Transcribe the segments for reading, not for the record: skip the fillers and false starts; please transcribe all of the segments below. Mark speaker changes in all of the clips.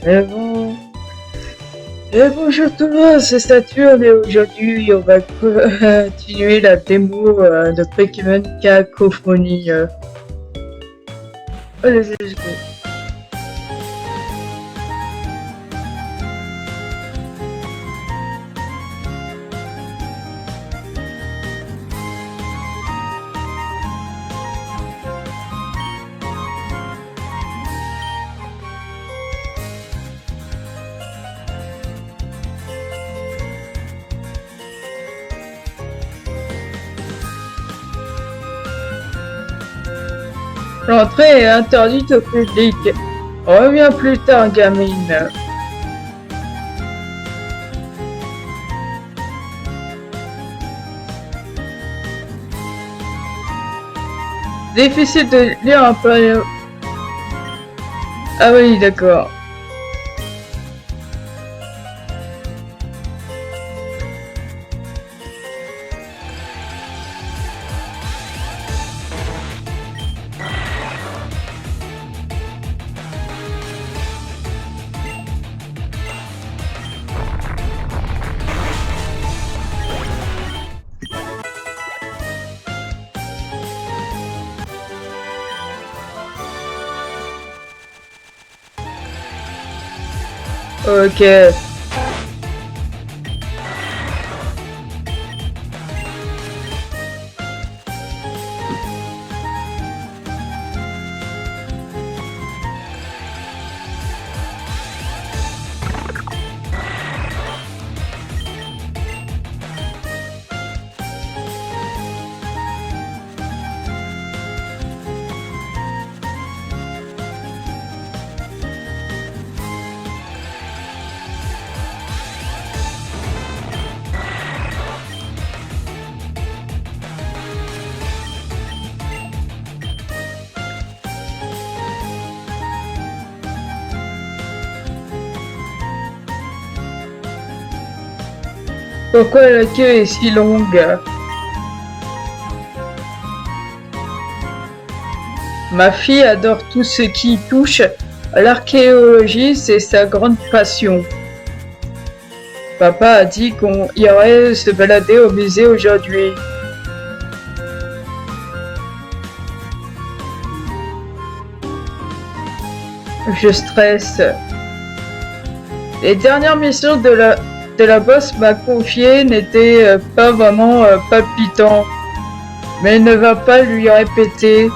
Speaker 1: Et bon... Et bonjour tout le monde, c'est Saturne et aujourd'hui on va continuer la démo de Pokémon Cacophonie. Allez, let's go. L'entrée est interdite au public. Reviens plus tard, gamine. Difficile de lire un peu. Ah oui, d'accord. Ok. Pourquoi la queue est si longue? Ma fille adore tout ce qui touche à l'archéologie, c'est sa grande passion. Papa a dit qu'on irait se balader au musée aujourd'hui. Je stresse. Les dernières missions de la boss m'a confiée n'étaient pas vraiment palpitantes, mais ne va pas lui répéter.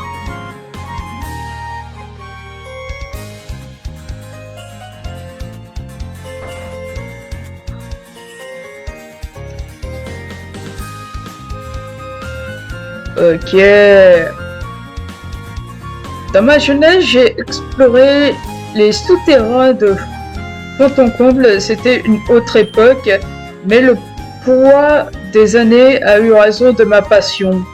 Speaker 1: Ok. Dans ma jeunesse, j'ai exploré les souterrains de Fontencomble. C'était une autre époque, mais le poids des années a eu raison de ma passion.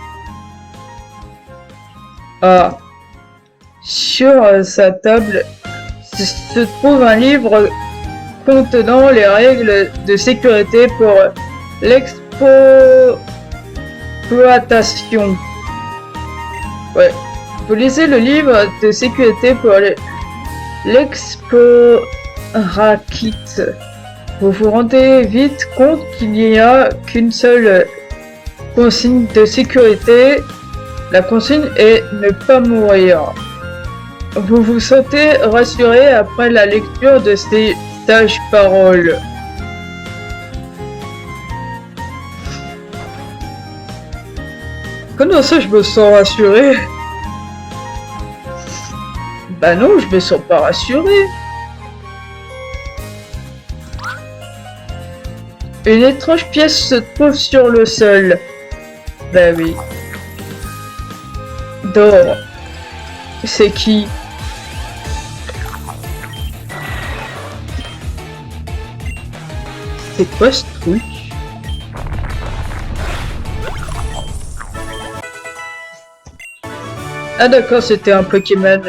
Speaker 1: Ah. Sur sa table se trouve un livre contenant les règles de sécurité pour l'exploitation. Ouais. Vous lisez le livre de sécurité pour l'explorakit. Vous vous rendez vite compte qu'il n'y a qu'une seule consigne de sécurité. La consigne est ne pas mourir. Vous vous sentez rassuré après la lecture de ces sages paroles. Comment ça je me sens rassuré? Bah non, je me sens pas rassuré. Une étrange pièce se trouve sur le sol. Bah oui. D'or. C'est qui? C'est quoi ce truc? Ah d'accord, c'était un Pokémon.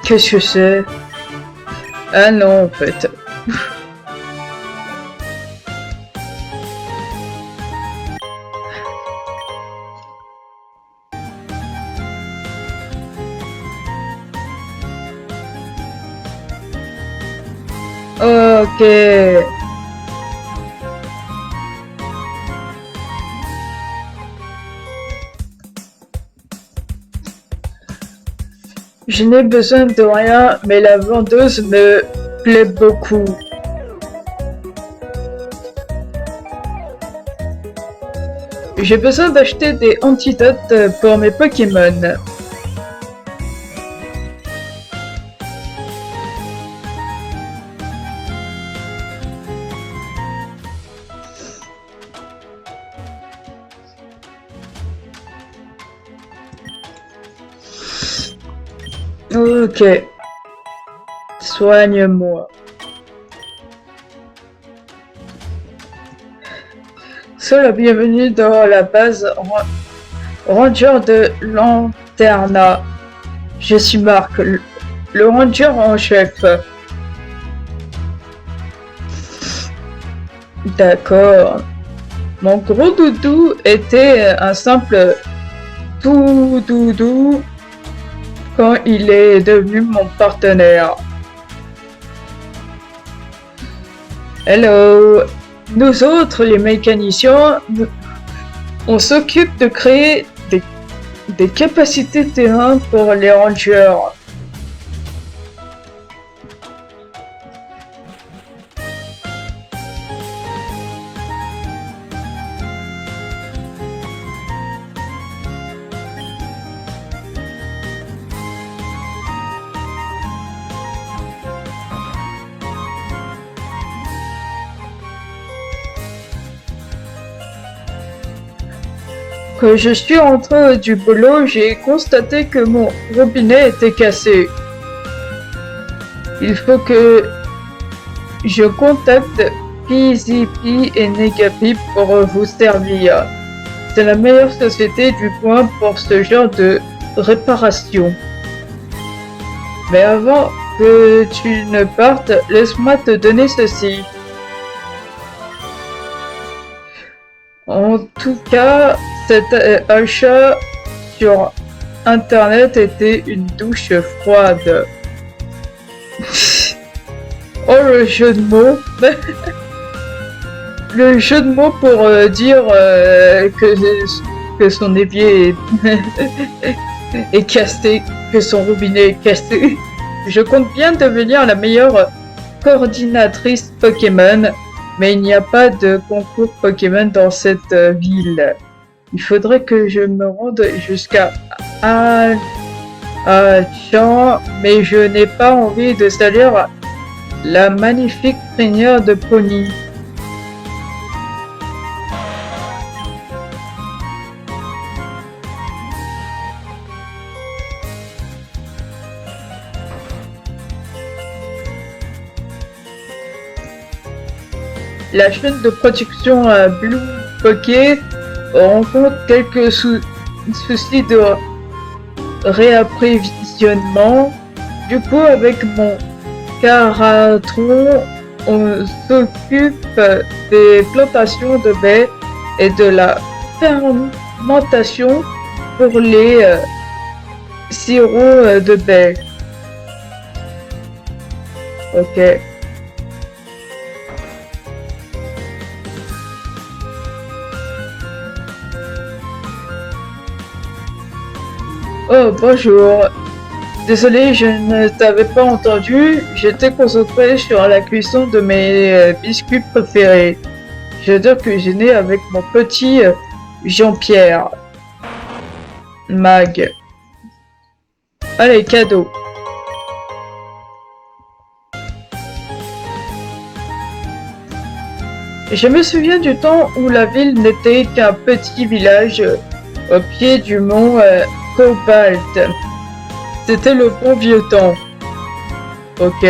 Speaker 1: Qu'est-ce que c'est? Ah non, en fait. Ok. Je n'ai besoin de rien, mais la vendeuse me plaît beaucoup. J'ai besoin d'acheter des antidotes pour mes Pokémon. Ok. Soigne-moi. Sois la bienvenue dans la base Ranger de Lanterna. Je suis Marc, le Ranger en chef. D'accord. Mon gros doudou était un simple tout doudou quand il est devenu mon partenaire. Hello. Nous autres, les mécaniciens, on s'occupe de créer des capacités terrain pour les rangers. Quand je suis rentré du boulot, j'ai constaté que mon robinet était cassé. Il faut que je contacte PZP et Negapi pour vous servir. C'est la meilleure société du coin pour ce genre de réparation. Mais avant que tu ne partes, laisse-moi te donner ceci. En tout cas, cet achat sur internet était une douche froide. Oh, le jeu de mots. Le jeu de mots pour dire que son évier est cassé, que son robinet est cassé. Je compte bien devenir la meilleure coordinatrice Pokémon, mais il n'y a pas de concours Pokémon dans cette ville. Il faudrait que je me rende jusqu'à Champ, mais je n'ai pas envie de salir la magnifique crinière de Pony. La chaîne de production Blue Poké rencontre quelques soucis de réapprovisionnement. Du coup, avec mon Caratron, on s'occupe des plantations de baies et de la fermentation pour les sirops de baies. Ok. Oh, bonjour. Désolé, je ne t'avais pas entendu. J'étais concentré sur la cuisson de mes biscuits préférés. J'adore cuisiner avec mon petit Jean-Pierre. Mag. Allez, cadeau. Je me souviens du temps où la ville n'était qu'un petit village au pied du mont Cobalt. C'était le bon vieux temps. Ok.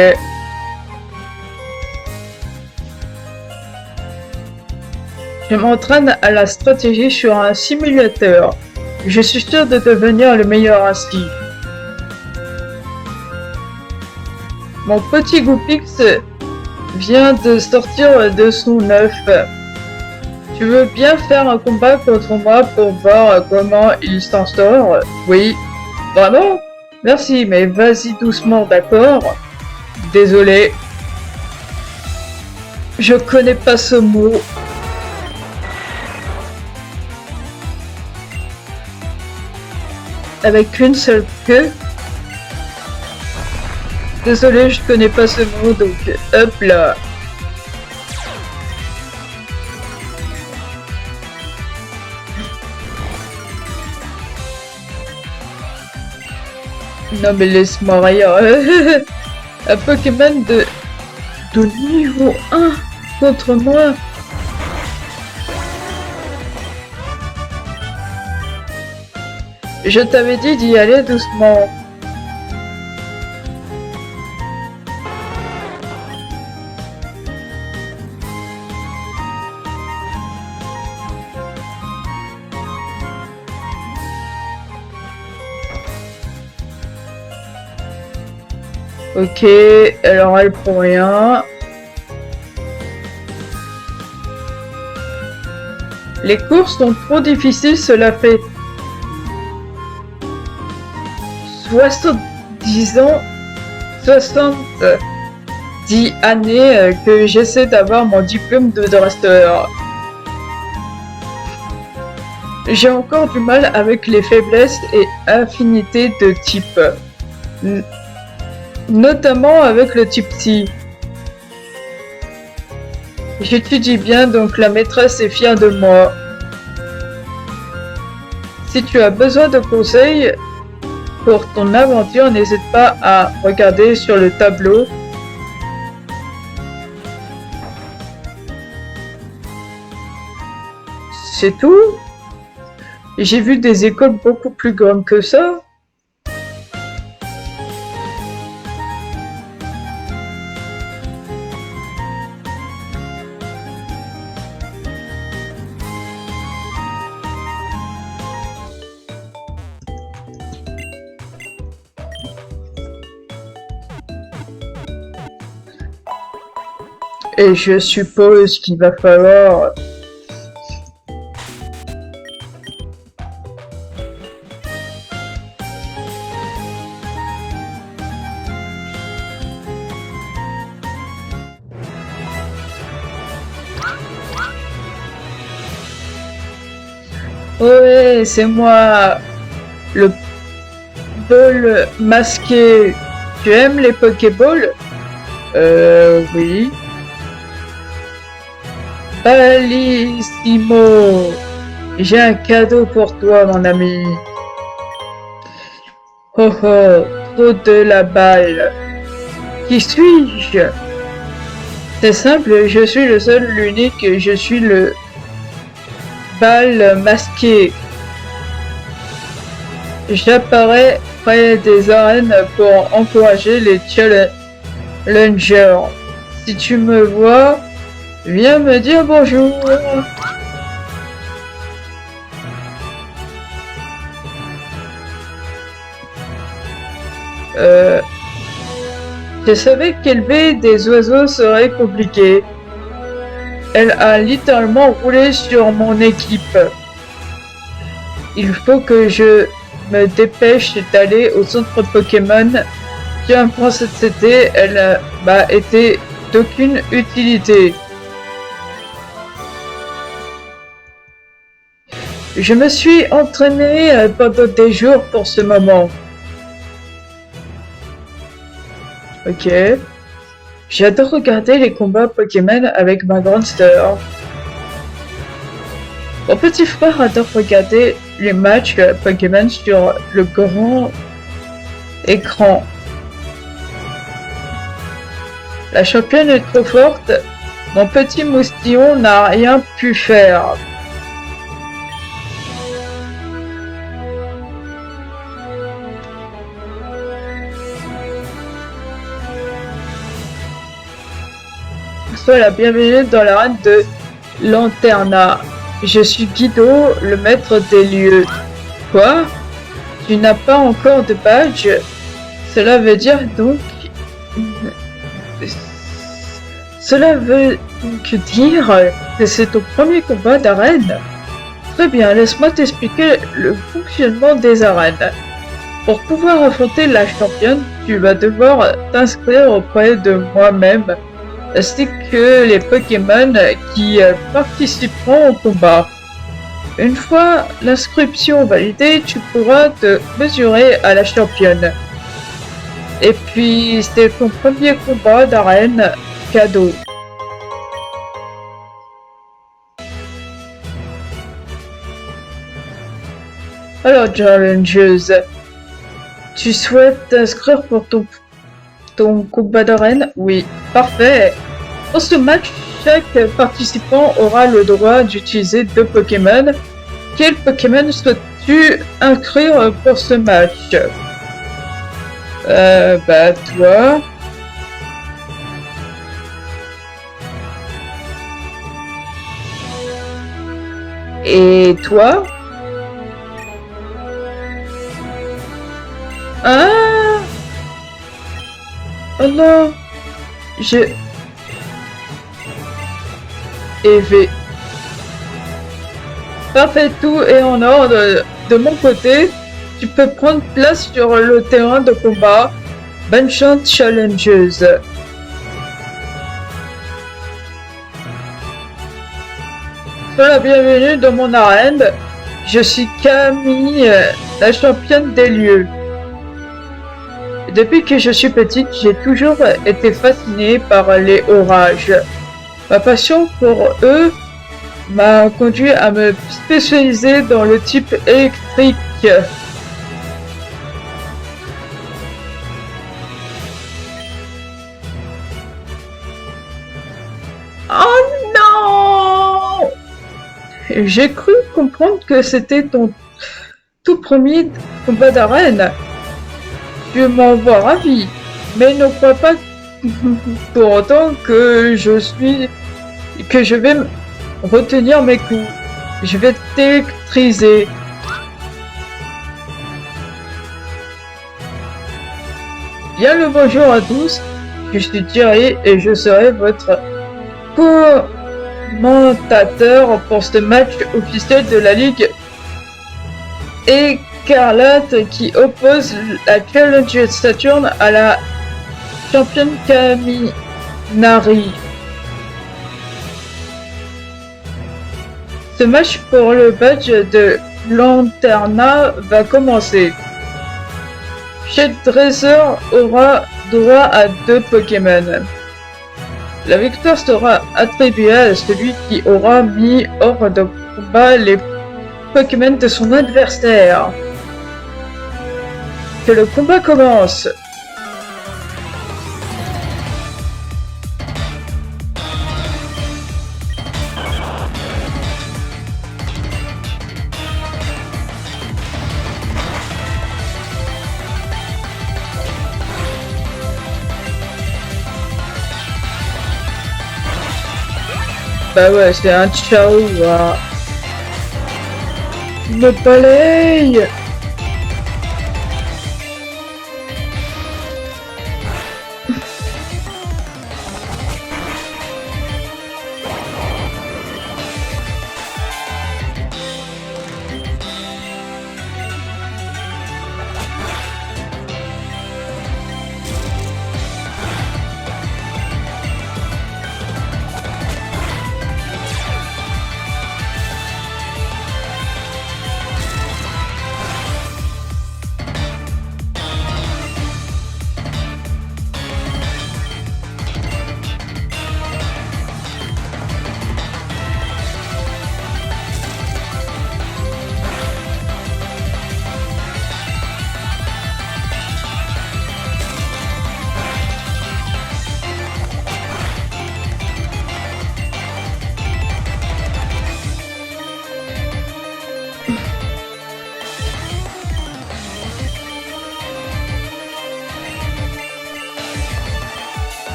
Speaker 1: Je m'entraîne à la stratégie sur un simulateur. Je suis sûr de devenir le meilleur ainsi. Mon petit Goupix vient de sortir de son œuf. Tu veux bien faire un combat contre moi pour voir comment il s'en sort? Oui. Vraiment? Merci, mais vas-y doucement, d'accord? Désolé. Je connais pas ce mot. Avec une seule queue. Désolé, je connais pas ce mot, donc hop là. Non mais laisse-moi rien. Un Pokémon de niveau 1 contre moi. Je t'avais dit d'y aller doucement. Ok, alors elle prend rien. Les courses sont trop difficiles, cela fait 70 ans, 70 années que j'essaie d'avoir mon diplôme de dresseur. J'ai encore du mal avec les faiblesses et affinités de type. Notamment avec le type Psy. J'étudie bien, donc la maîtresse est fière de moi. Si tu as besoin de conseils pour ton aventure, n'hésite pas à regarder sur le tableau. C'est tout? J'ai vu des écoles beaucoup plus grandes que ça. Et je suppose qu'il va falloir... Ouais, c'est moi, le ball masqué. Tu aimes les Pokéballs? Oui. Bellissimo! J'ai un cadeau pour toi, mon ami. Oh oh, trop de la balle. Qui suis-je? C'est simple, je suis le seul, l'unique, je suis le bal masqué. J'apparais près des arènes pour encourager les challengers. Si tu me vois, viens me dire bonjour. Je savais qu'élever des oiseaux serait compliqué. Elle a littéralement roulé sur mon équipe. Il faut que je me dépêche d'aller au centre Pokémon. Tiens, prends cette CT, elle m'a été d'aucune utilité. Je me suis entraîné pendant des jours pour ce moment. Ok. J'adore regarder les combats Pokémon avec ma grande sœur. Mon petit frère adore regarder les matchs Pokémon sur le grand écran. La championne est trop forte. Mon petit moustillon n'a rien pu faire. Sois la bienvenue dans l'arène de Lanterna. Je suis Guido, le maître des lieux. Quoi? Tu n'as pas encore de badge? Cela veut dire donc... Cela veut donc dire que c'est ton premier combat d'arène? Très bien, laisse-moi t'expliquer le fonctionnement des arènes. Pour pouvoir affronter la championne, tu vas devoir t'inscrire auprès de moi-même ainsi que les Pokémon qui participeront au combat. Une fois l'inscription validée, tu pourras te mesurer à la championne. Et puis, c'est ton premier combat d'arène cadeau. Alors, challengeuse, tu souhaites t'inscrire pour ton combat d'arène? Oui, parfait. Pour ce match, chaque participant aura le droit d'utiliser 2 Pokémon. Quel Pokémon souhaites-tu inscrire pour ce match? Toi. Et toi? Ah! Oh non! J'ai... EV. Parfait, tout est en ordre. De mon côté, tu peux prendre place sur le terrain de combat. Bonne chance, challengeuse. Sois la bienvenue dans mon arène. Je suis Camille, la championne des lieux. Depuis que je suis petite, j'ai toujours été fascinée par les orages. Ma passion pour eux m'a conduit à me spécialiser dans le type électrique. Oh non! J'ai cru comprendre que c'était ton tout premier combat d'arène. Je m'en vois ravi, mais ne crois pas pour autant que je vais retenir mes coups. Je vais t'électriser. Bien le bonjour à tous, je suis Thierry et je serai votre commentateur pour ce match officiel de la Ligue Écarlate qui oppose la Challenger Saturn à la championne Kaminari. Ce match pour le badge de Lanterna va commencer. Chaque dresseur aura droit à 2 Pokémon. La victoire sera attribuée à celui qui aura mis hors de combat les Pokémon de son adversaire. Que le combat commence. Bah ouais, c'est un Chaoua. Le balaye.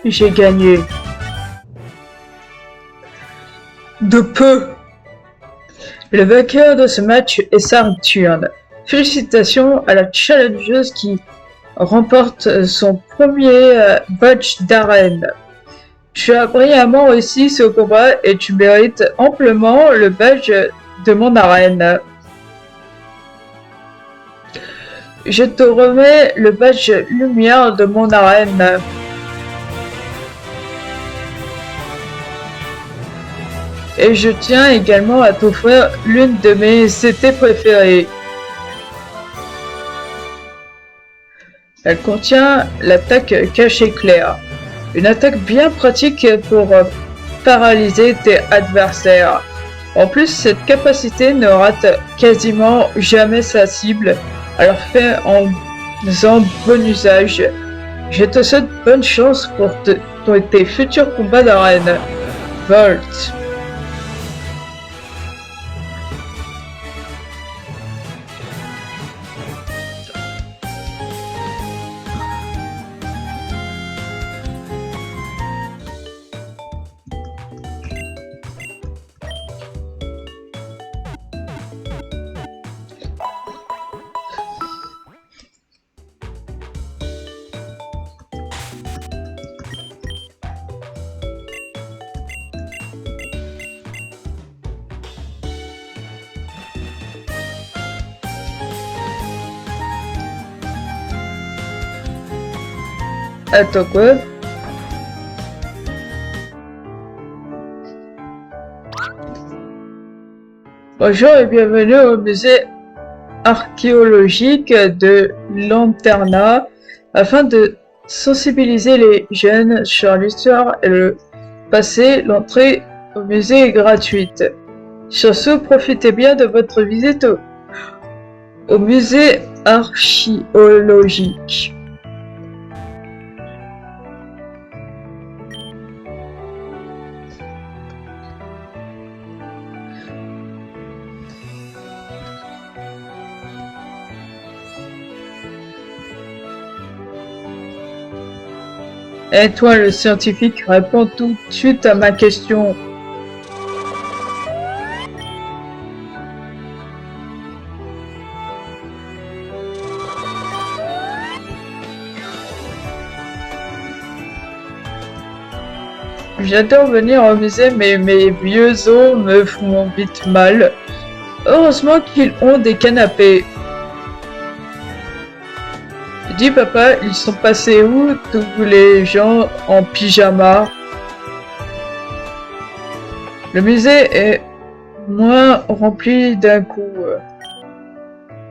Speaker 1: J'ai gagné. De peu. Le vainqueur de ce match est Saturn. Félicitations à la challengeuse qui remporte son premier badge d'arène. Tu as brillamment réussi ce combat et tu mérites amplement le badge de mon arène. Je te remets le badge lumière de mon arène. Et je tiens également à t'offrir l'une de mes CT préférées. Elle contient l'attaque cachée claire. Une attaque bien pratique pour paralyser tes adversaires. En plus, cette capacité ne rate quasiment jamais sa cible, alors fais en faisant bon usage. Je te souhaite bonne chance pour tes futurs combats d'arène. Volt. Attends quoi? Bonjour et bienvenue au musée archéologique de Lanterna. Afin de sensibiliser les jeunes sur l'histoire et le passé, l'entrée au musée est gratuite. Sur ce, profitez bien de votre visite au musée archéologique. Et toi, le scientifique, réponds tout de suite à ma question. J'adore venir au musée, mais mes vieux os me font vite mal. Heureusement qu'ils ont des canapés. Dis papa, ils sont passés où tous les gens en pyjama? Le musée est moins rempli d'un coup.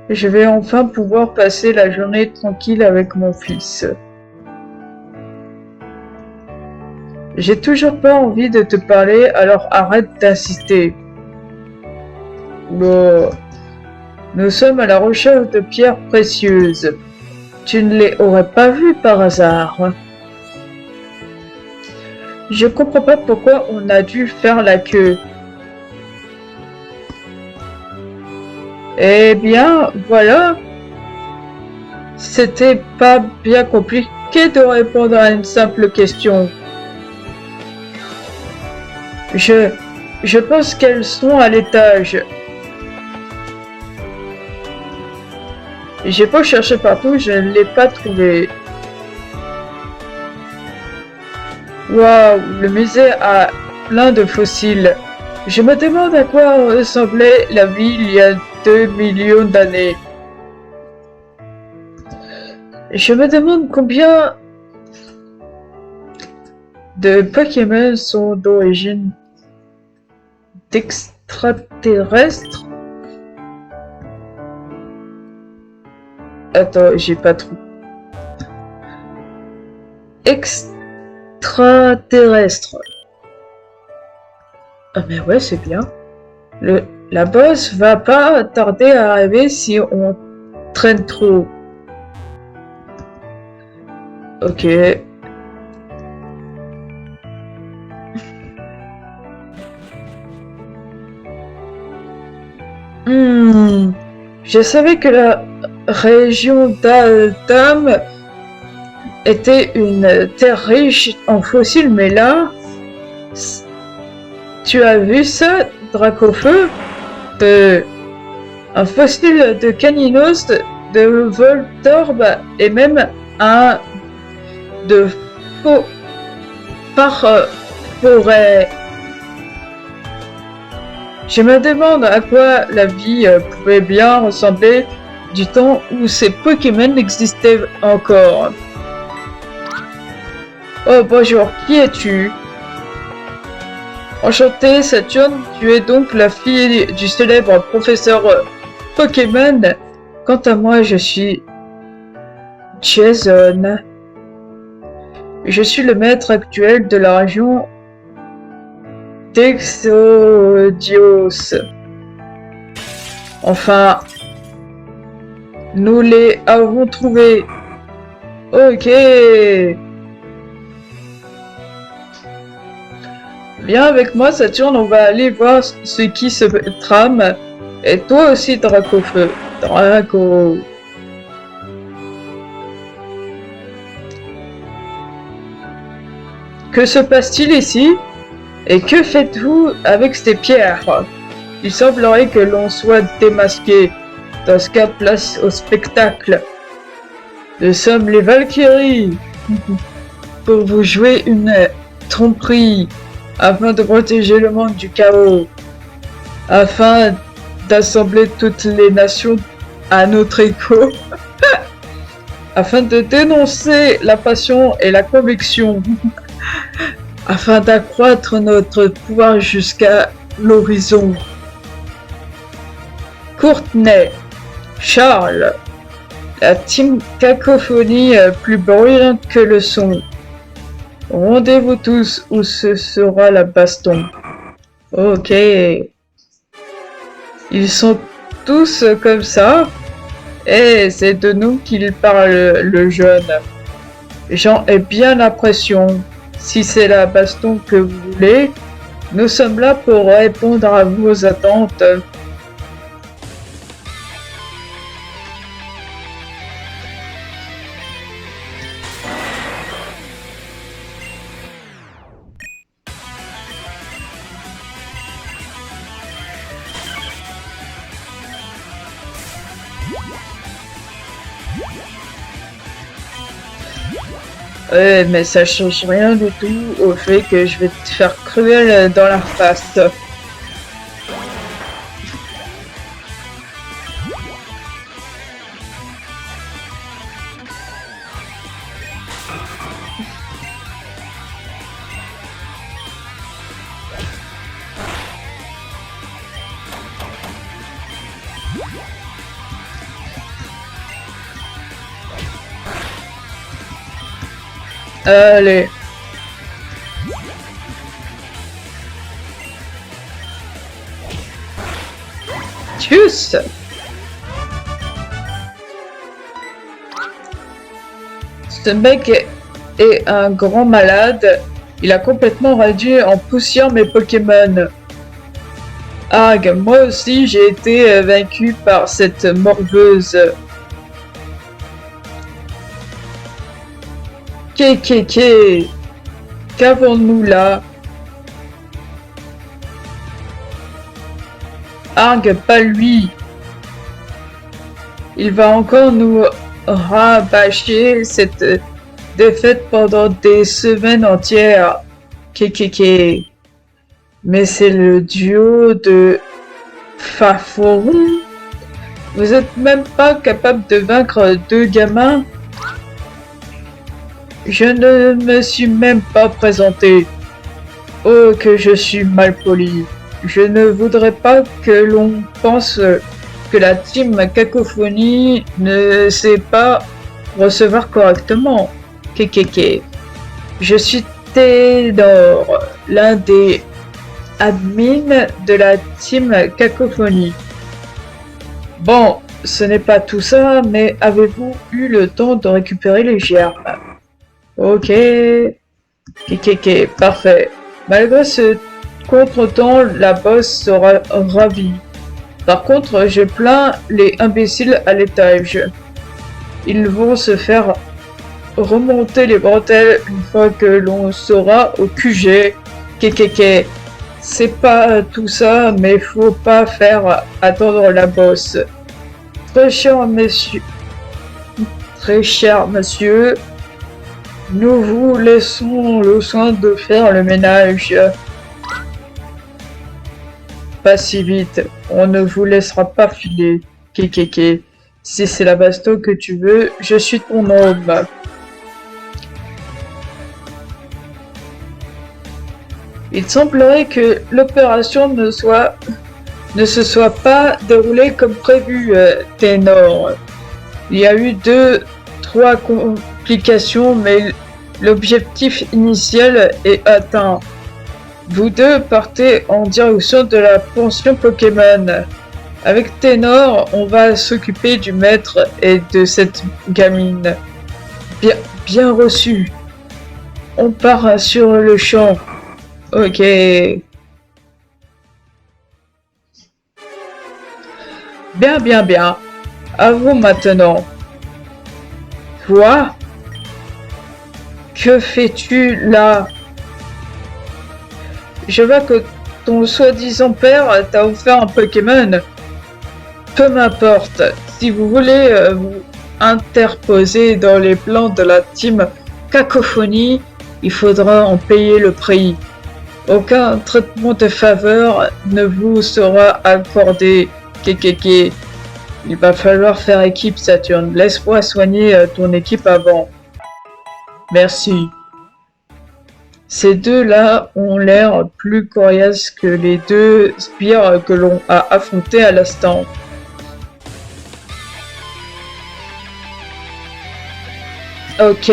Speaker 1: Je vais enfin pouvoir passer la journée tranquille avec mon fils. J'ai toujours pas envie de te parler, alors arrête d'insister. Bon. Nous sommes à la recherche de pierres précieuses. Tu ne les aurais pas vues par hasard. Je comprends pas pourquoi on a dû faire la queue. Eh bien, voilà. C'était pas bien compliqué de répondre à une simple question. Je pense qu'elles sont à l'étage. J'ai beau chercher partout, je ne l'ai pas trouvé. Waouh, le musée a plein de fossiles. Je me demande à quoi ressemblait la vie il y a 2 millions d'années. Je me demande combien de Pokémon sont d'origine d'extraterrestres. Attends, j'ai pas trop. Extraterrestre. Ah mais ouais, c'est bien. La boss va pas tarder à arriver si on traîne trop. Ok. Je savais que la région d'Altam était une terre riche en fossiles, mais là, tu as vu ça, Dracofeu? Un fossile de Caninos, de Voltorb et même un de forêt. Je me demande à quoi la vie pouvait bien ressembler du temps où ces Pokémon existaient encore. Oh bonjour, qui es-tu? Enchanté, Saturne, tu es donc la fille du célèbre professeur Pokémon. Quant à moi, je suis Jason. Je suis le maître actuel de la région d'Exodios. Enfin, nous les avons trouvés. Ok. Viens avec moi, Saturne, on va aller voir ce qui se trame. Et toi aussi, Dracofeu. Draco. Que se passe-t-il ici? Et que faites-vous avec ces pierres? Il semblerait que l'on soit démasqué. Dans ce cas, place au spectacle. Nous sommes les Valkyries. Pour vous jouer une tromperie. Afin de protéger le monde du chaos. Afin d'assembler toutes les nations à notre écho. Afin de dénoncer la passion et la conviction. Afin d'accroître notre pouvoir jusqu'à l'horizon. Courtenay, Charles, la team cacophonie plus bruyante que le son. Rendez-vous tous où ce sera la baston. Ok. Ils sont tous comme ça. Et c'est de nous qu'il parle, le jeune. J'en ai bien l'impression. Si c'est la baston que vous voulez, nous sommes là pour répondre à vos attentes. Mais ça change rien du tout au fait que je vais te faire cruel dans la face. Allez. Tchuss. Ce mec est un grand malade. Il a complètement réduit en poussière mes Pokémon. Arg, moi aussi j'ai été vaincu par cette morveuse. Qu'avons-nous là? Arg, pas lui. Il va encore nous rabâcher cette défaite pendant des semaines entières. Mais c'est le duo de Faforon. Vous êtes même pas capable de vaincre deux gamins? Je ne me suis même pas présenté. Oh, que je suis mal poli. Je ne voudrais pas que l'on pense que la team Cacophonie ne sait pas recevoir correctement. Je suis Ténor, l'un des admins de la team Cacophonie. Bon, ce n'est pas tout ça, mais avez-vous eu le temps de récupérer les germes? Ok. Parfait. Malgré ce contretemps, la boss sera ravie. Par contre, je plains les imbéciles à l'étage. Ils vont se faire remonter les bretelles une fois que l'on sera au QG. C'est pas tout ça, mais faut pas faire attendre la boss. Très cher monsieur, Nous vous laissons le soin de faire le ménage. Pas si vite, on ne vous laissera pas filer, Kekeke. Si c'est la baston que tu veux, je suis ton homme. Il semblerait que l'opération ne se soit pas déroulée comme prévu, Ténor. Il y a eu 2-3 complications, mais l'objectif initial est atteint. Vous deux partez en direction de la pension Pokémon. Avec Ténor, on va s'occuper du maître et de cette gamine. Bien reçu. On part sur le champ. Ok. Bien. À vous maintenant. Quoi? Que fais-tu là? Je vois que ton soi-disant père t'a offert un Pokémon. Peu m'importe. Si vous voulez vous interposer dans les plans de la team Cacophonie, il faudra en payer le prix. Aucun traitement de faveur ne vous sera accordé, Kekeke. Il va falloir faire équipe, Saturne. Laisse-moi soigner ton équipe avant. Merci. Ces deux-là ont l'air plus coriaces que les 2 sbires que l'on a affrontés à l'instant. Ok.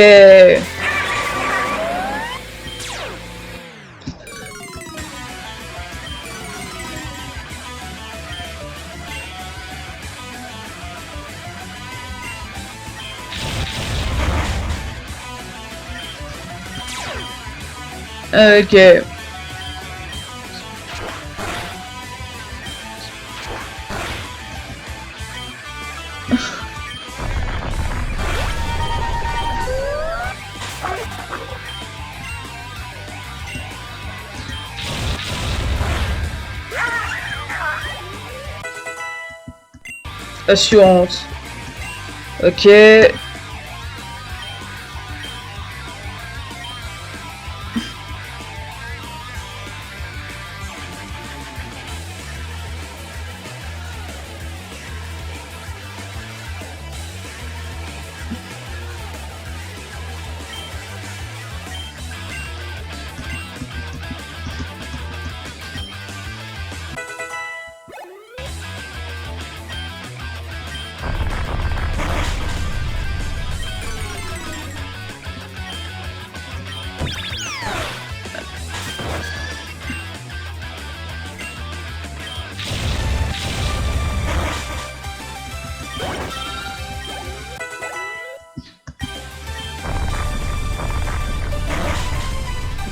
Speaker 1: Ok. Assurance. Ok.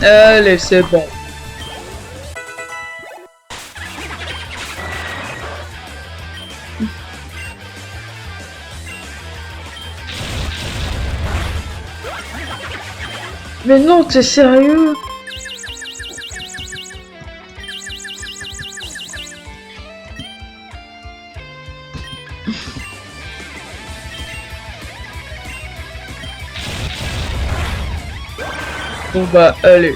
Speaker 1: Allez, c'est bon. Mais non, t'es sérieux? Bon bah, allez.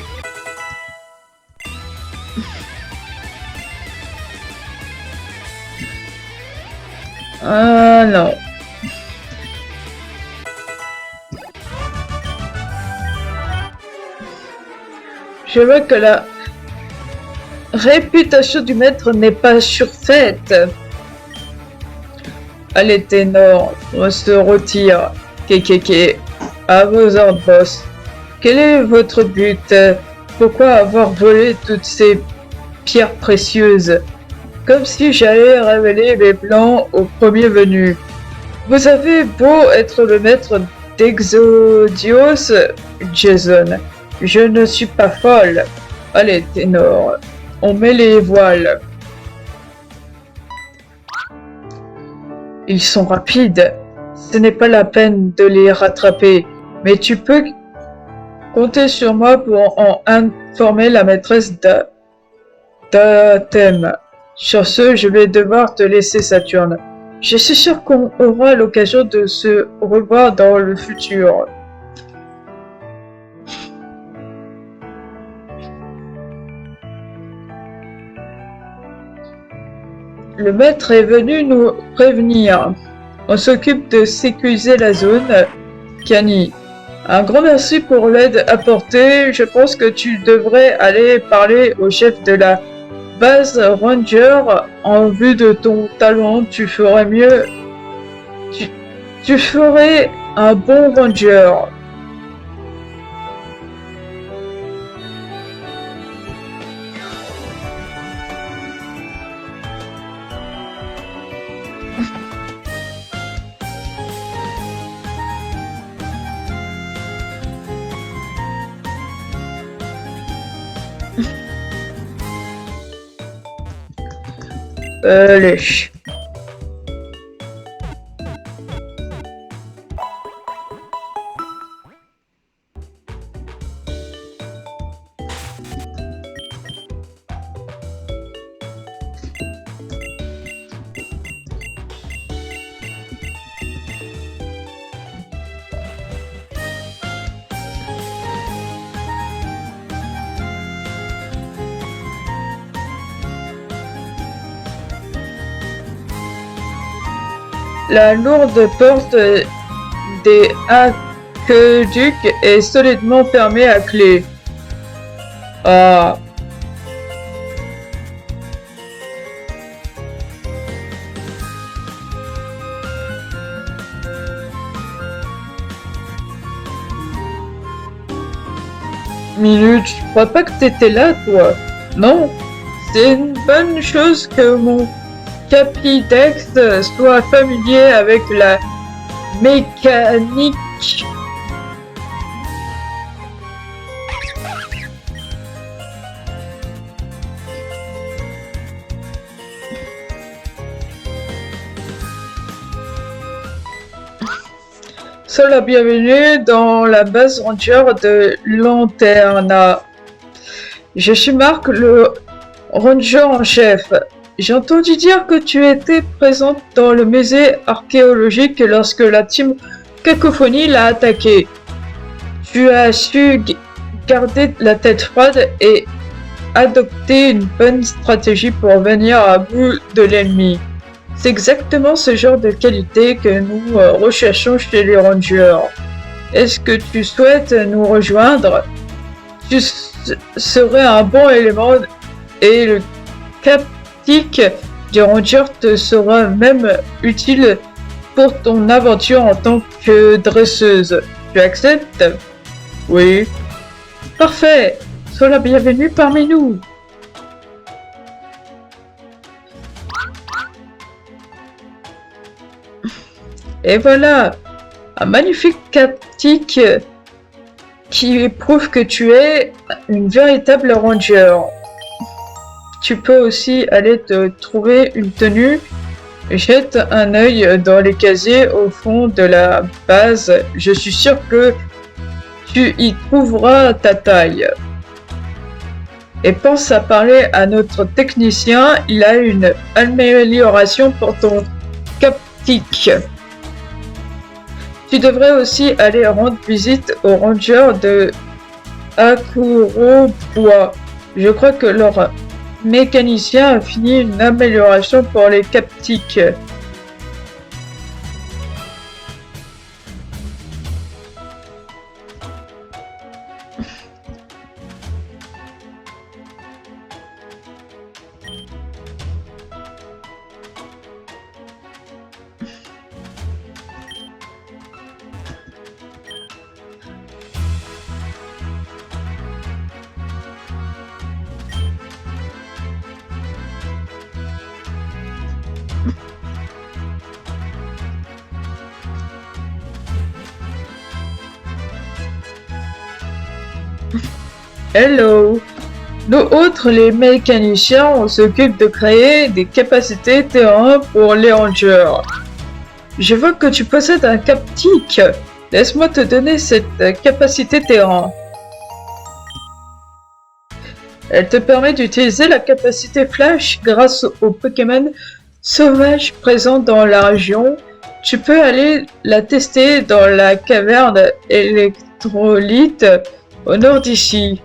Speaker 1: Ah non. Je vois que la réputation du maître n'est pas surfaite. Allez, Ténor, on se retire. Kekeke, à vos ordres, boss. Quel est votre but? Pourquoi avoir volé toutes ces pierres précieuses? Comme si j'allais révéler mes plans au premier venu. Vous avez beau être le maître d'Exodios, Jason. Je ne suis pas folle. Allez, Ténor, on met les voiles. Ils sont rapides. Ce n'est pas la peine de les rattraper. Mais tu peux compter sur moi pour en informer la maîtresse d'Athème. Sur ce, je vais devoir te laisser, Saturne. Je suis sûr qu'on aura l'occasion de se revoir dans le futur. Le maître est venu nous prévenir. On s'occupe de sécuriser la zone. Kani, un grand merci pour l'aide apportée. Je pense que tu devrais aller parler au chef de la base Ranger. En vue de ton talent, tu ferais mieux. Tu ferais un bon Ranger. Allez. La lourde porte des aqueducs est solidement fermée à clé. Ah. Minute, je crois pas que t'étais là, toi. Non, c'est une bonne chose que mon Capidex soit familier avec la mécanique. Sois la bienvenue dans la base Ranger de Lanterna. Je suis Marc, le Ranger en chef. J'ai entendu dire que tu étais présente dans le musée archéologique lorsque la team Cacophonie l'a attaqué. Tu as su garder la tête froide et adopter une bonne stratégie pour venir à bout de l'ennemi. C'est exactement ce genre de qualité que nous recherchons chez les Rangers. Est-ce que tu souhaites nous rejoindre? Tu serais un bon élément et le captique du Ranger te sera même utile pour ton aventure en tant que dresseuse. Tu acceptes? Oui. Parfait. Sois la bienvenue parmi nous. Et voilà, un magnifique captique qui prouve que tu es une véritable ranger. Tu peux aussi aller te trouver une tenue. Jette un œil dans les casiers au fond de la base. Je suis sûr que tu y trouveras ta taille. Et pense à parler à notre technicien. Il a une amélioration pour ton captique. Tu devrais aussi aller rendre visite au ranger de Akurobois. Je crois que leur mécanicien a fini une amélioration pour les captiques. Hello! Nous autres, les mécaniciens, on s'occupe de créer des capacités terrain pour les rangers. Je vois que tu possèdes un captique. Laisse-moi te donner cette capacité terrain. Elle te permet d'utiliser la capacité flash grâce aux Pokémon sauvages présents dans la région. Tu peux aller la tester dans la caverne électrolyte au nord d'ici.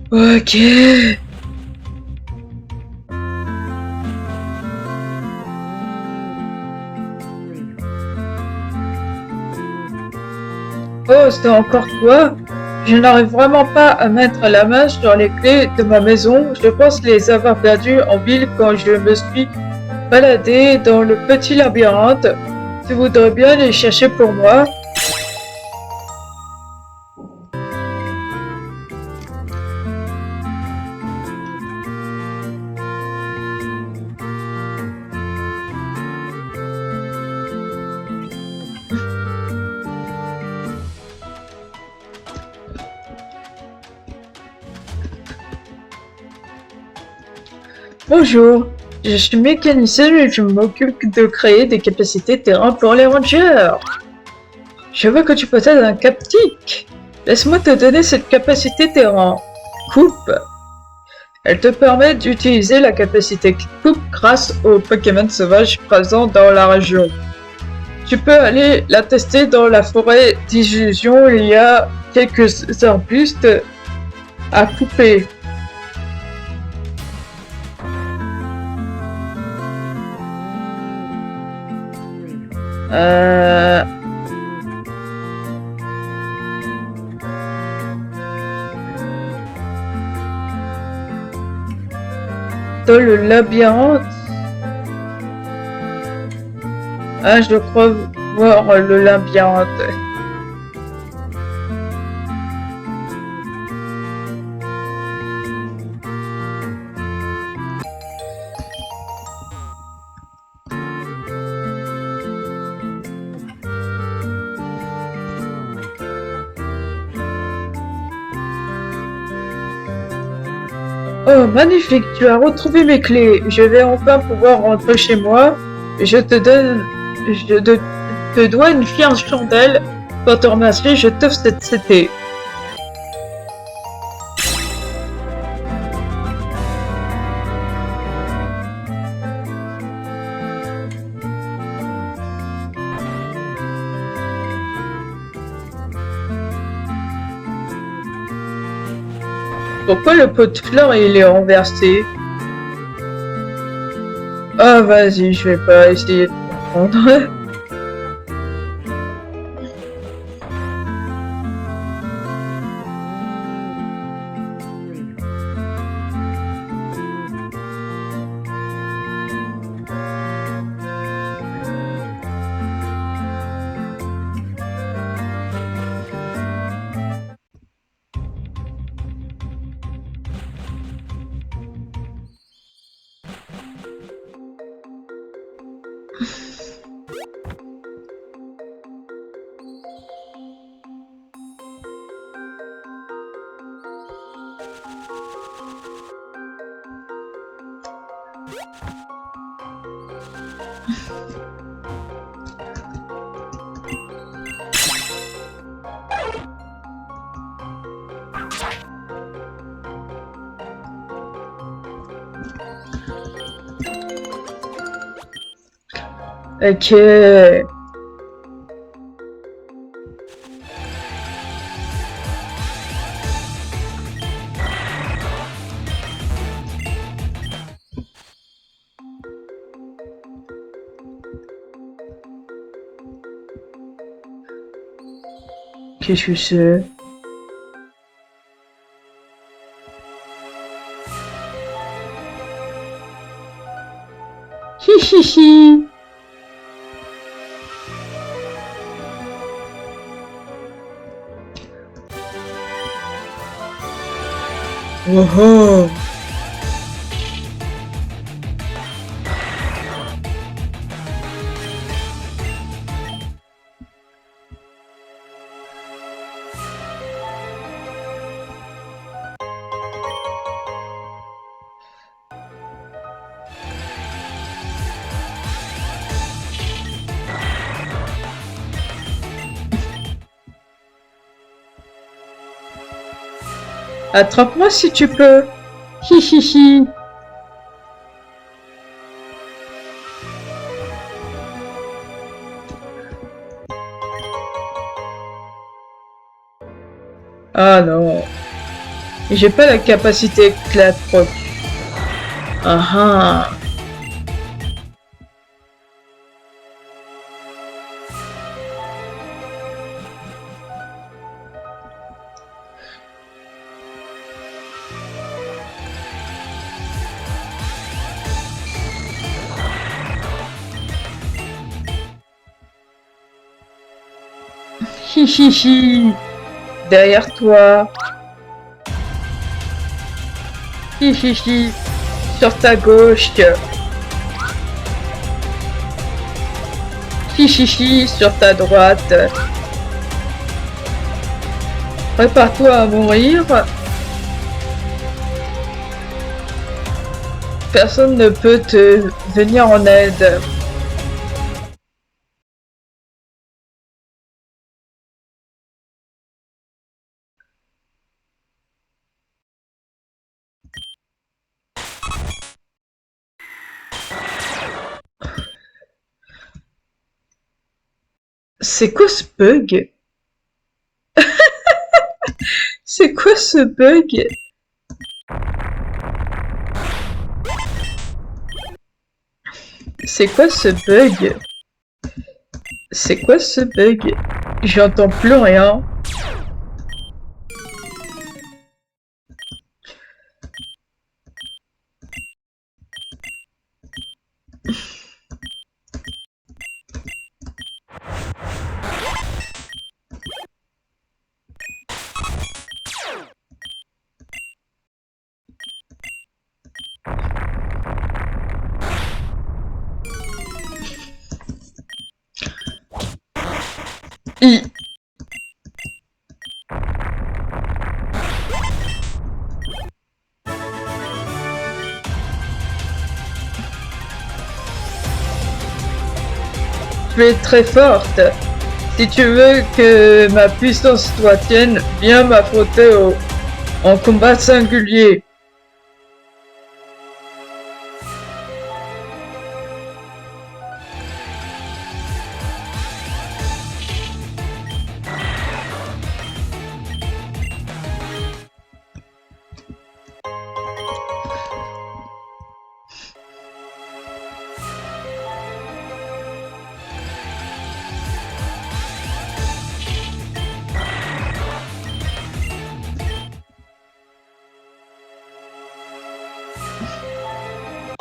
Speaker 1: Ok. Oh, c'est encore toi? Je n'arrive vraiment pas à mettre la main sur les clés de ma maison. Je pense les avoir perdues en ville quand je me suis baladé dans le petit labyrinthe. Tu voudrais bien les chercher pour moi? Bonjour, je suis mécanicien et je m'occupe de créer des capacités terrain pour les rangers. Je veux que tu possèdes un captique. Laisse-moi te donner cette capacité terrain. Coupe. Elle te permet d'utiliser la capacité coupe grâce aux Pokémon sauvages présents dans la région. Tu peux aller la tester dans la forêt d'Illusion, il y a quelques arbustes à couper. Euh... Dans le labyrinthe. Ah, je crois voir le labyrinthe. Oh, magnifique, tu as retrouvé mes clés. Je vais enfin pouvoir rentrer chez moi. Je te dois une fière chandelle. Pour te remercier, je t'offre cette CT. Pourquoi le pot de fleurs il est renversé? Ah, vas-y, je vais pas essayer de comprendre. Ok. Qu'est-ce que c'est? Hi hi hi. Oh oh. Attrape-moi si tu peux. Hi hi hi. Ah non. J'ai pas la capacité éclate-proc. Ah ah. Hi hi hi. Derrière toi. Hi hi hi. Sur ta gauche. Hi hi hi. Sur ta droite. Prépare-toi à mourir. Personne ne peut te venir en aide. C'est quoi ce bug? C'est quoi ce bug? C'est quoi ce bug? C'est quoi ce bug? J'entends plus rien. I. Tu es très forte. Si tu veux que ma puissance toi tienne, viens m'affronter en combat singulier.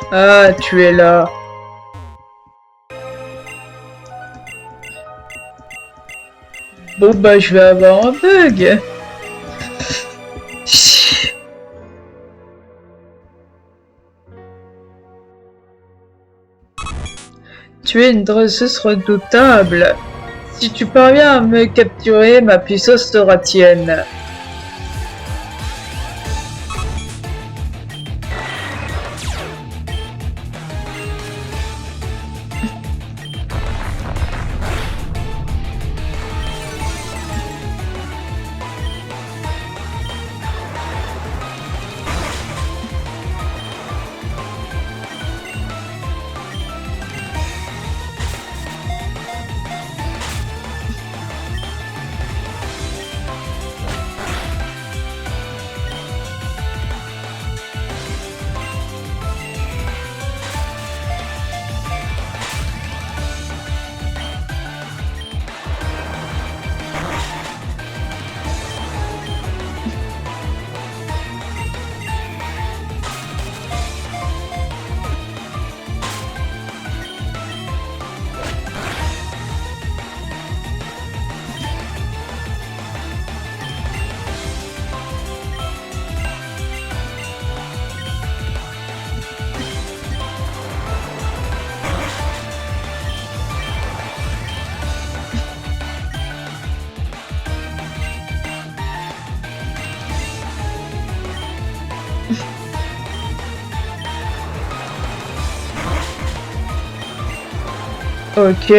Speaker 1: Ah, tu es là. Bon bah je vais avoir un bug. Tu es une dresseuse redoutable. Si tu parviens à me capturer, ma puissance sera tienne. Ok.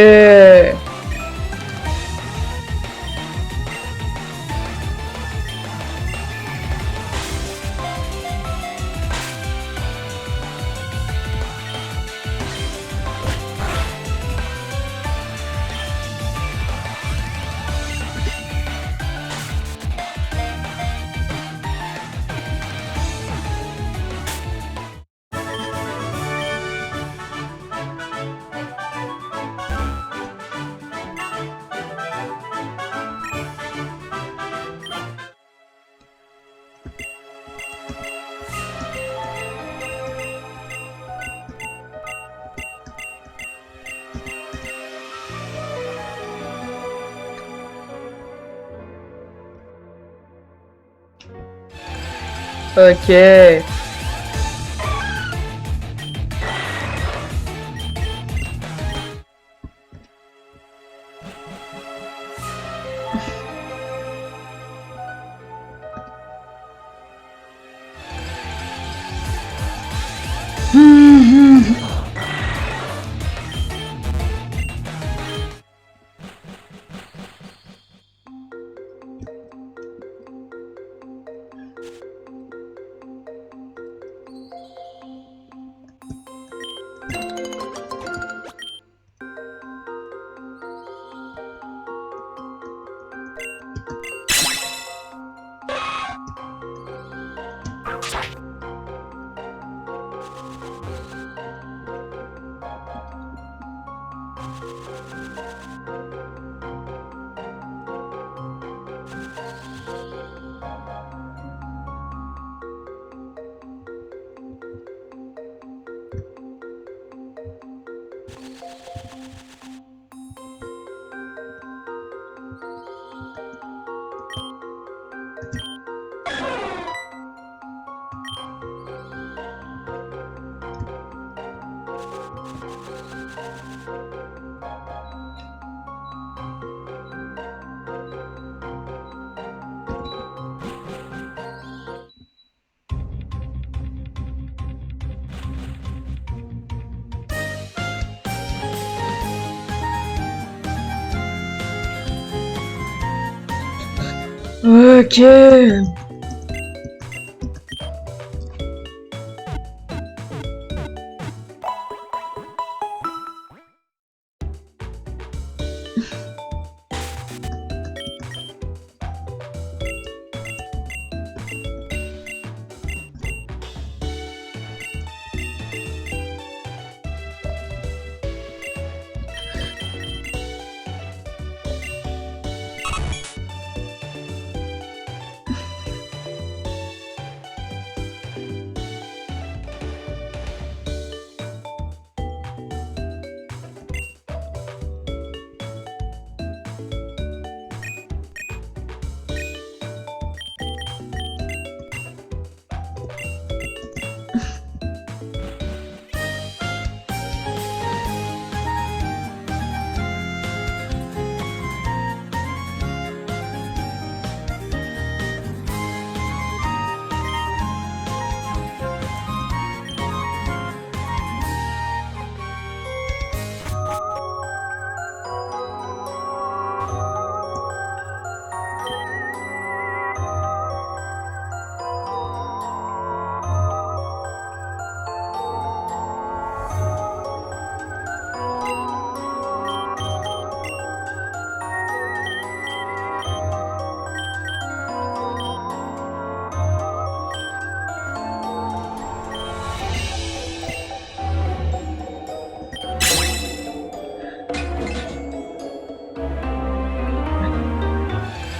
Speaker 1: Ok. Ok.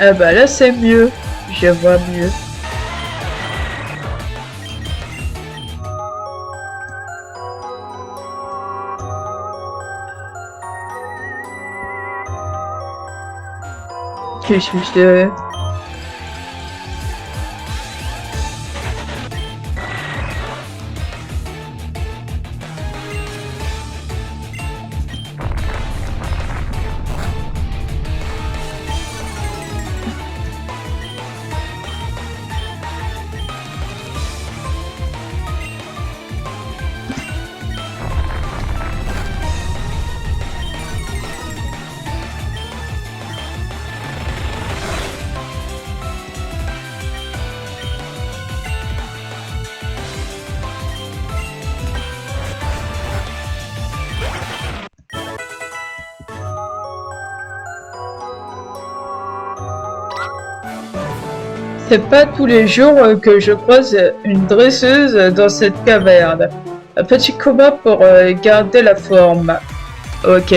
Speaker 1: Ah bah là c'est mieux. Je vois mieux. Que suis-je? C'est pas tous les jours que je croise une dresseuse dans cette caverne. Un petit combat pour garder la forme. Ok.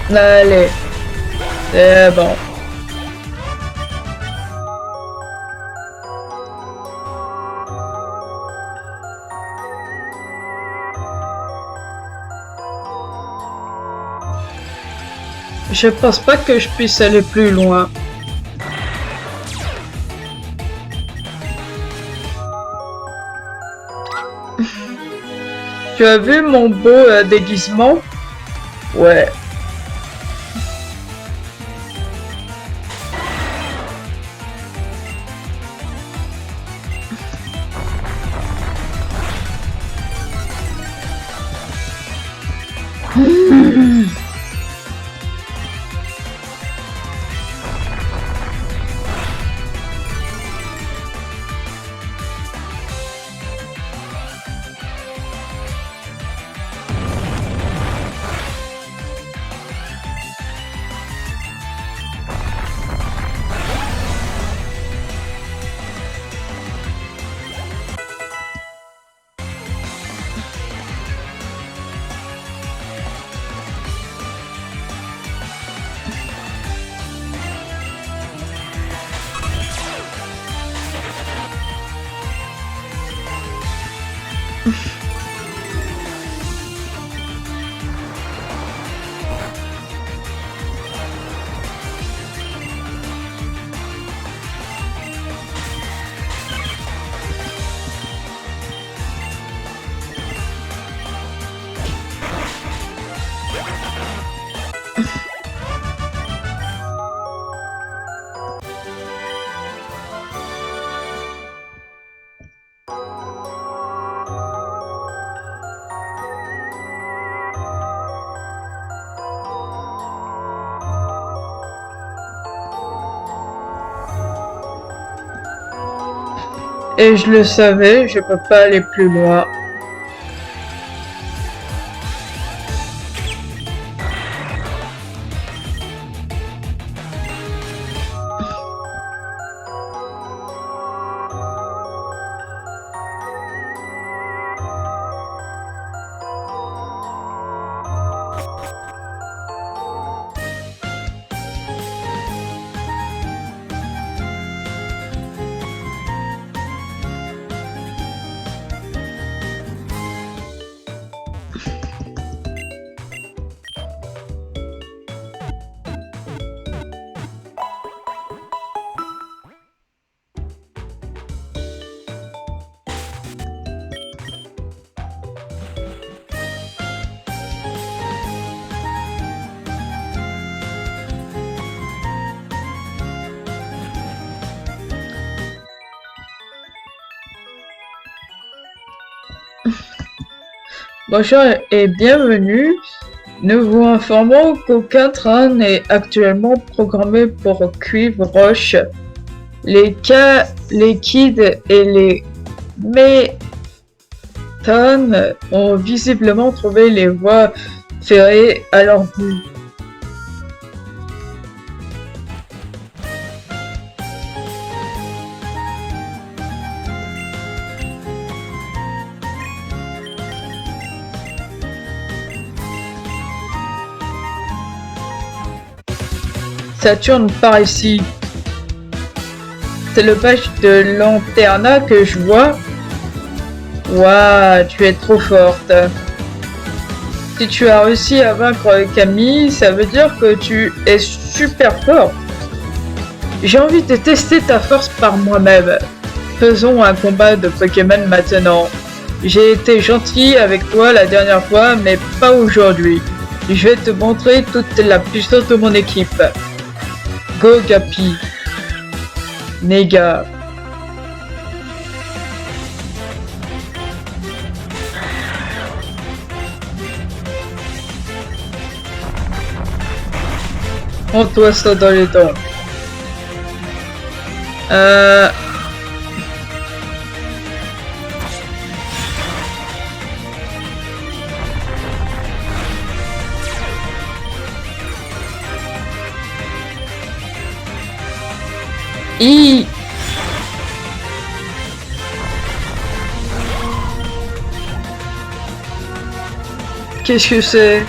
Speaker 1: Allez, c'est bon. Je pense pas que je puisse aller plus loin. Tu as vu mon beau déguisement? Ouais. Et je le savais, je peux pas aller plus loin. Bonjour et bienvenue. Nous vous informons qu'aucun train n'est actuellement programmé pour Cuivre Roche. Les Kids et les Méthones ont visiblement trouvé les voies ferrées à leur goût. Saturne par ici. C'est le badge de Lanterna que je vois. Waouh, tu es trop forte. Si tu as réussi à vaincre Camille, ça veut dire que tu es super fort. J'ai envie de tester ta force par moi-même. Faisons un combat de Pokémon maintenant. J'ai été gentil avec toi la dernière fois, mais pas aujourd'hui. Je vais te montrer toute la puissance de mon équipe. Go Gapi. Néga. Prends-toi ça dans les dents. Qu'est-ce que c'est?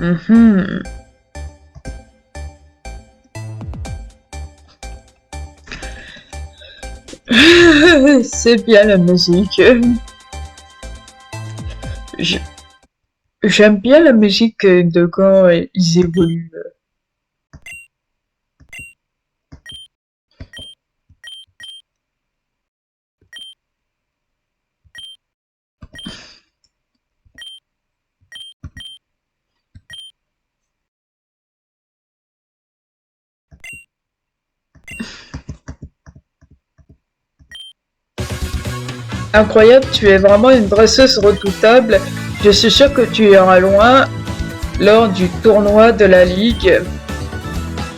Speaker 1: Mhm. C'est bien la musique. J- J'aime bien la musique de quand ils évoluent. Incroyable, tu es vraiment une dresseuse redoutable. Je suis sûr que tu iras loin lors du tournoi de la Ligue.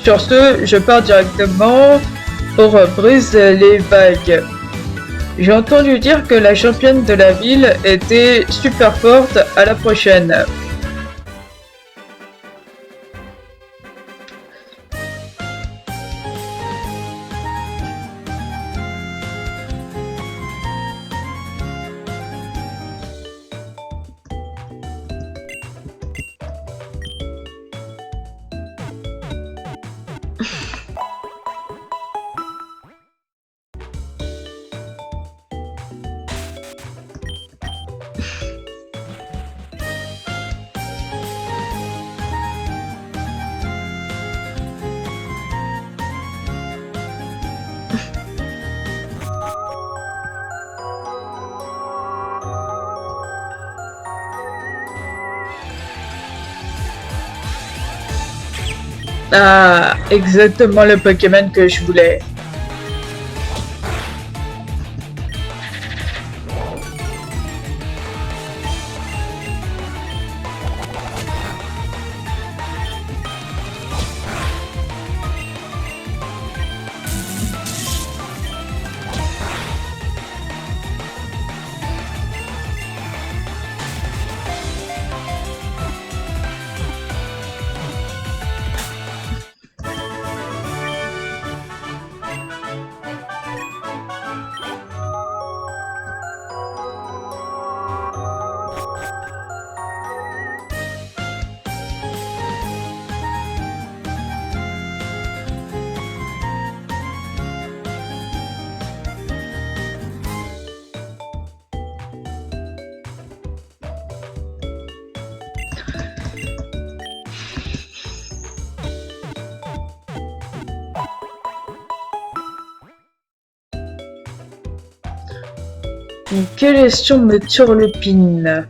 Speaker 1: Sur ce, je pars directement pour Brise les Vagues. J'ai entendu dire que la championne de la ville était super forte. À la prochaine. Ah, exactement le Pokémon que je voulais. Quelle question me turlupine?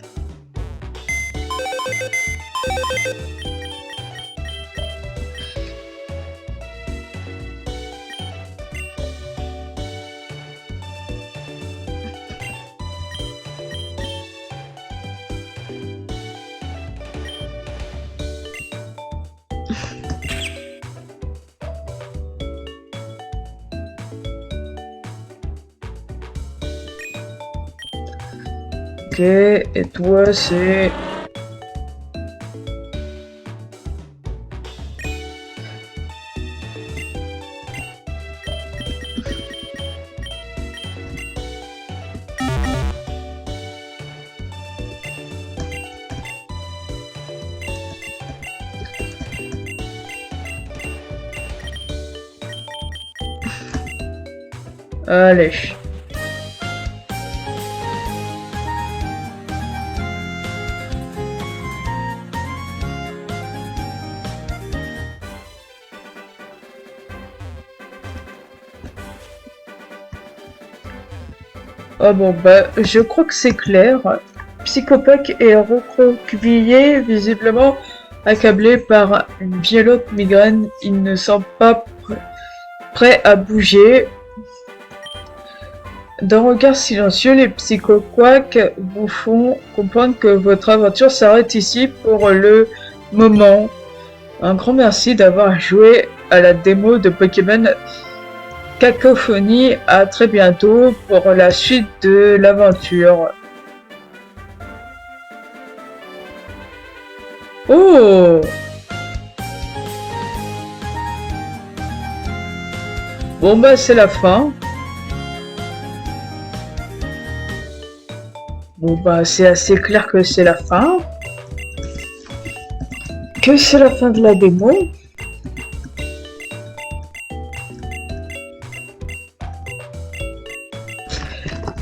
Speaker 1: Ok, et toi c'est... Allez. Ah bon, bah, je crois que c'est clair. Psychopathe et recroquevillé, visiblement accablé par une violente migraine, ils ne sont pas prêts à bouger. D'un regard silencieux, les psychoquacks vous font comprendre que votre aventure s'arrête ici pour le moment. Un grand merci d'avoir joué à la démo de Pokémon Cacophonie. À très bientôt pour la suite de l'aventure. Oh! Bon bah c'est la fin. Bon bah c'est assez clair que c'est la fin. que c'est la fin de la démo.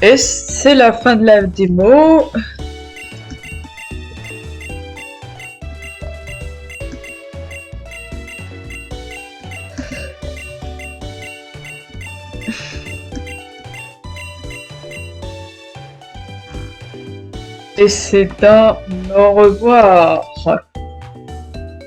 Speaker 1: Et c'est la fin de la démo. Et c'est un au revoir.